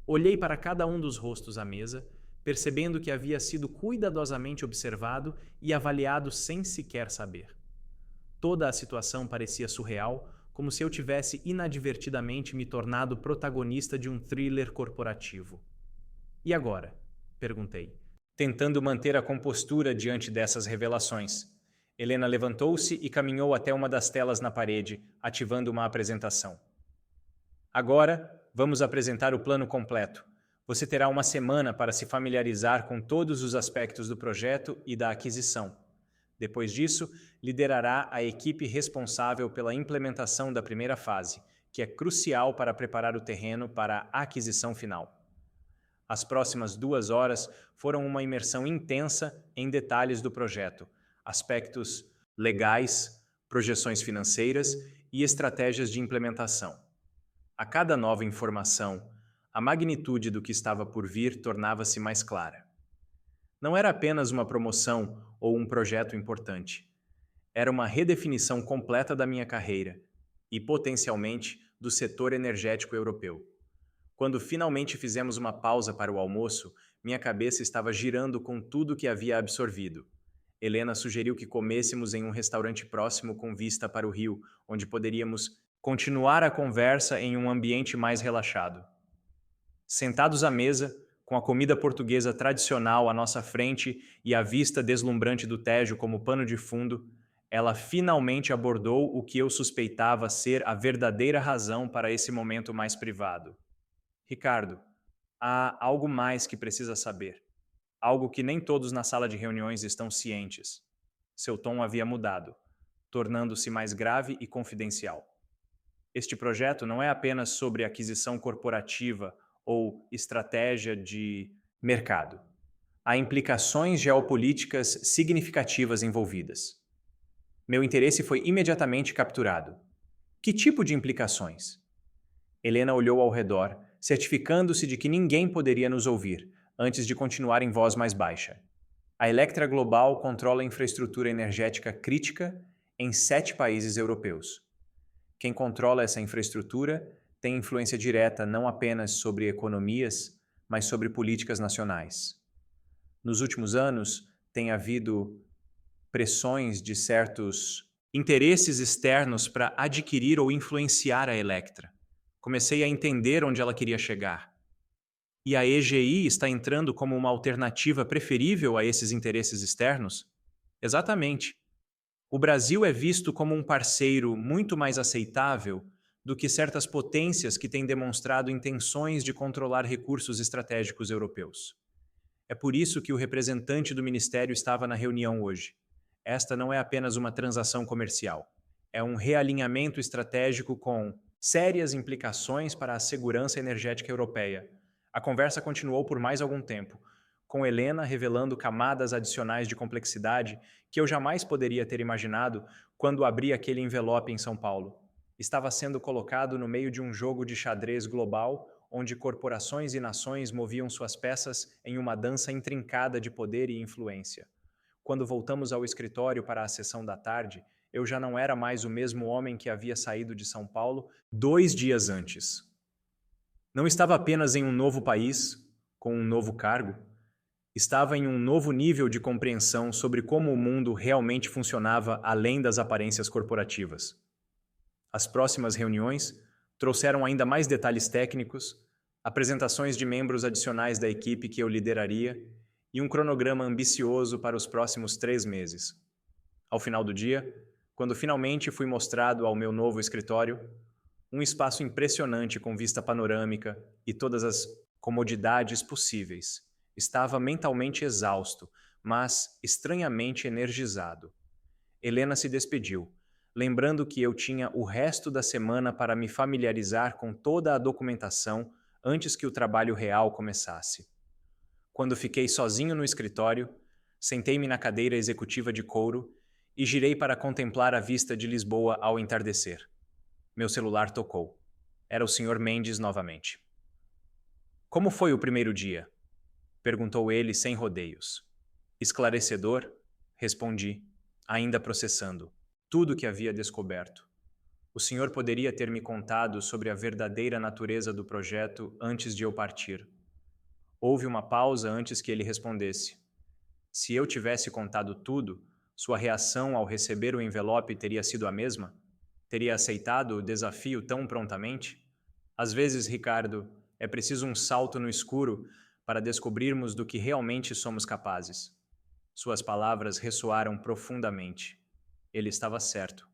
Olhei para cada um dos rostos à mesa, percebendo que havia sido cuidadosamente observado e avaliado sem sequer saber. Toda a situação parecia surreal, como se eu tivesse inadvertidamente me tornado protagonista de um thriller corporativo. E agora? Perguntei, tentando manter a compostura diante dessas revelações. Helena levantou-se e caminhou até uma das telas na parede, ativando uma apresentação. Agora, vamos apresentar o plano completo. Você terá uma semana para se familiarizar com todos os aspectos do projeto e da aquisição. Depois disso, liderará a equipe responsável pela implementação da primeira fase, que é crucial para preparar o terreno para a aquisição final. As próximas 2 horas foram uma imersão intensa em detalhes do projeto, aspectos legais, projeções financeiras e estratégias de implementação. A cada nova informação, a magnitude do que estava por vir tornava-se mais clara. Não era apenas uma promoção ou um projeto importante. Era uma redefinição completa da minha carreira e, potencialmente, do setor energético europeu. Quando finalmente fizemos uma pausa para o almoço, minha cabeça estava girando com tudo que havia absorvido. Helena sugeriu que comêssemos em um restaurante próximo com vista para o rio, onde poderíamos continuar a conversa em um ambiente mais relaxado. Sentados à mesa, com a comida portuguesa tradicional à nossa frente e a vista deslumbrante do Tejo como pano de fundo, ela finalmente abordou o que eu suspeitava ser a verdadeira razão para esse momento mais privado. Ricardo, há algo mais que precisa saber. Algo que nem todos na sala de reuniões estão cientes. Seu tom havia mudado, tornando-se mais grave e confidencial. Este projeto não é apenas sobre aquisição corporativa ou estratégia de mercado. Há implicações geopolíticas significativas envolvidas. Meu interesse foi imediatamente capturado. Que tipo de implicações? Helena olhou ao redor, certificando-se de que ninguém poderia nos ouvir, antes de continuar em voz mais baixa. A Electra Global controla a infraestrutura energética crítica em 7 países europeus. Quem controla essa infraestrutura tem influência direta não apenas sobre economias, mas sobre políticas nacionais. Nos últimos anos, tem havido pressões de certos interesses externos para adquirir ou influenciar a Electra. Comecei a entender onde ela queria chegar. E a EGI está entrando como uma alternativa preferível a esses interesses externos? Exatamente. O Brasil é visto como um parceiro muito mais aceitável do que certas potências que têm demonstrado intenções de controlar recursos estratégicos europeus. É por isso que o representante do Ministério estava na reunião hoje. Esta não é apenas uma transação comercial. É um realinhamento estratégico com sérias implicações para a segurança energética europeia, A conversa continuou por mais algum tempo, com Helena revelando camadas adicionais de complexidade que eu jamais poderia ter imaginado quando abri aquele envelope em São Paulo. Estava sendo colocado no meio de um jogo de xadrez global onde corporações e nações moviam suas peças em uma dança intrincada de poder e influência. Quando voltamos ao escritório para a sessão da tarde, eu já não era mais o mesmo homem que havia saído de São Paulo 2 dias antes. Não estava apenas em um novo país, com um novo cargo, estava em um novo nível de compreensão sobre como o mundo realmente funcionava além das aparências corporativas. As próximas reuniões trouxeram ainda mais detalhes técnicos, apresentações de membros adicionais da equipe que eu lideraria e um cronograma ambicioso para os próximos 3 meses. Ao final do dia, quando finalmente fui mostrado ao meu novo escritório, um espaço impressionante com vista panorâmica e todas as comodidades possíveis, estava mentalmente exausto, mas estranhamente energizado. Helena se despediu, lembrando que eu tinha o resto da semana para me familiarizar com toda a documentação antes que o trabalho real começasse. Quando fiquei sozinho no escritório, sentei-me na cadeira executiva de couro e girei para contemplar a vista de Lisboa ao entardecer. Meu celular tocou. Era o Sr. Mendes novamente. Como foi o primeiro dia? Perguntou ele sem rodeios. Esclarecedor? Respondi, ainda processando tudo o que havia descoberto. O senhor poderia ter me contado sobre a verdadeira natureza do projeto antes de eu partir. Houve uma pausa antes que ele respondesse. Se eu tivesse contado tudo, sua reação ao receber o envelope teria sido a mesma? Teria aceitado o desafio tão prontamente? Às vezes, Ricardo, é preciso um salto no escuro para descobrirmos do que realmente somos capazes. Suas palavras ressoaram profundamente. Ele estava certo.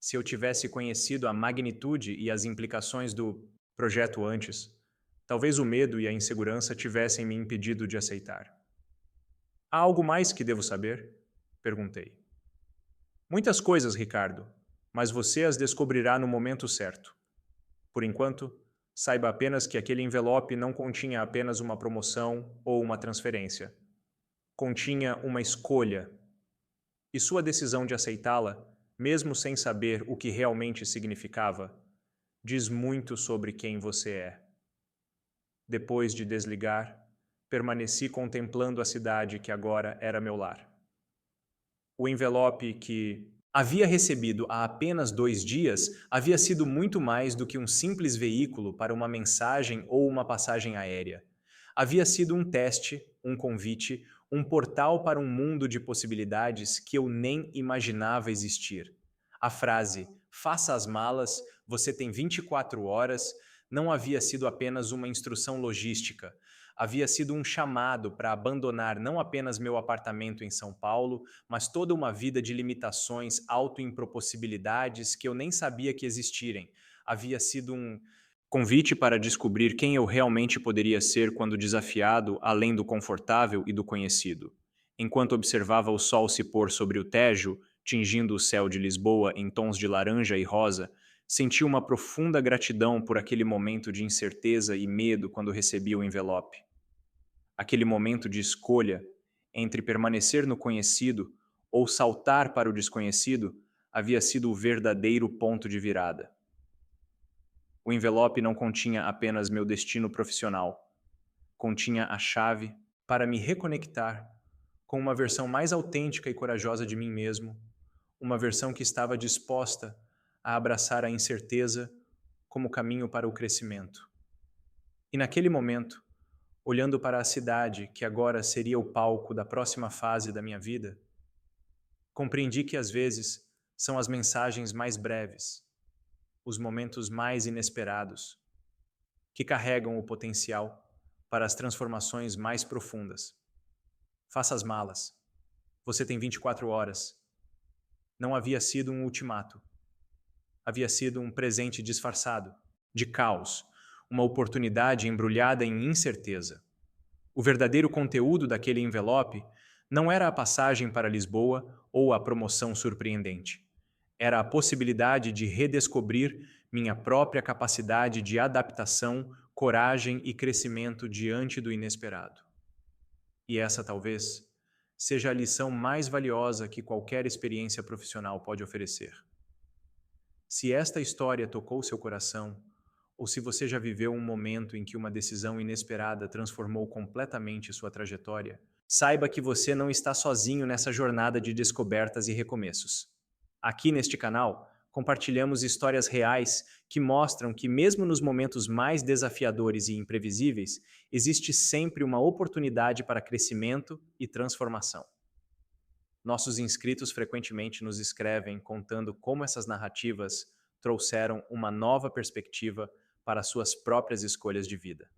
Se eu tivesse conhecido a magnitude e as implicações do projeto antes, talvez o medo e a insegurança tivessem me impedido de aceitar. Há algo mais que devo saber? Perguntei. Muitas coisas, Ricardo, mas você as descobrirá no momento certo. Por enquanto, saiba apenas que aquele envelope não continha apenas uma promoção ou uma transferência. Continha uma escolha. E sua decisão de aceitá-la, mesmo sem saber o que realmente significava, diz muito sobre quem você é. Depois de desligar, permaneci contemplando a cidade que agora era meu lar. O envelope que havia recebido há apenas 2 dias havia sido muito mais do que um simples veículo para uma mensagem ou uma passagem aérea. Havia sido um teste, um convite, um portal para um mundo de possibilidades que eu nem imaginava existir. A frase, faça as malas, você tem 24 horas, não havia sido apenas uma instrução logística. Havia sido um chamado para abandonar não apenas meu apartamento em São Paulo, mas toda uma vida de limitações, auto-impossibilidades que eu nem sabia que existirem. Havia sido um convite para descobrir quem eu realmente poderia ser quando desafiado além do confortável e do conhecido. Enquanto observava o sol se pôr sobre o Tejo, tingindo o céu de Lisboa em tons de laranja e rosa, senti uma profunda gratidão por aquele momento de incerteza e medo quando recebi o envelope. Aquele momento de escolha entre permanecer no conhecido ou saltar para o desconhecido havia sido o verdadeiro ponto de virada. O envelope não continha apenas meu destino profissional, continha a chave para me reconectar com uma versão mais autêntica e corajosa de mim mesmo, uma versão que estava disposta a abraçar a incerteza como caminho para o crescimento. E naquele momento, olhando para a cidade que agora seria o palco da próxima fase da minha vida, compreendi que às vezes são as mensagens mais breves, os momentos mais inesperados, que carregam o potencial para as transformações mais profundas. Faça as malas. Você tem 24 horas. Não havia sido um ultimato. Havia sido um presente disfarçado, de caos, uma oportunidade embrulhada em incerteza. O verdadeiro conteúdo daquele envelope não era a passagem para Lisboa ou a promoção surpreendente. Era a possibilidade de redescobrir minha própria capacidade de adaptação coragem e crescimento diante do inesperado. E essa, talvez, seja a lição mais valiosa que qualquer experiência profissional pode oferecer. Se esta história tocou seu coração, ou se você já viveu um momento em que uma decisão inesperada transformou completamente sua trajetória, saiba que você não está sozinho nessa jornada de descobertas e recomeços. Aqui neste canal, compartilhamos histórias reais que mostram que, mesmo nos momentos mais desafiadores e imprevisíveis, existe sempre uma oportunidade para crescimento e transformação. Nossos inscritos frequentemente nos escrevem contando como essas narrativas trouxeram uma nova perspectiva para suas próprias escolhas de vida.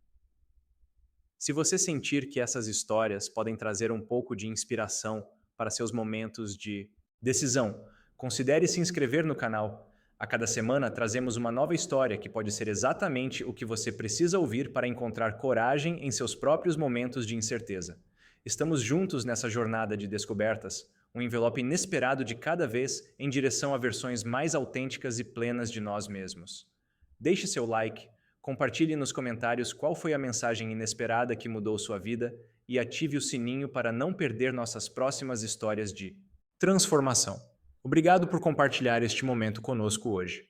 Se você sentir que essas histórias podem trazer um pouco de inspiração para seus momentos de decisão, considere se inscrever no canal. A cada semana trazemos uma nova história que pode ser exatamente o que você precisa ouvir para encontrar coragem em seus próprios momentos de incerteza. Estamos juntos nessa jornada de descobertas, um envelope inesperado de cada vez em direção a versões mais autênticas e plenas de nós mesmos. Deixe seu like, compartilhe nos comentários qual foi a mensagem inesperada que mudou sua vida e ative o sininho para não perder nossas próximas histórias de transformação. Obrigado por compartilhar este momento conosco hoje.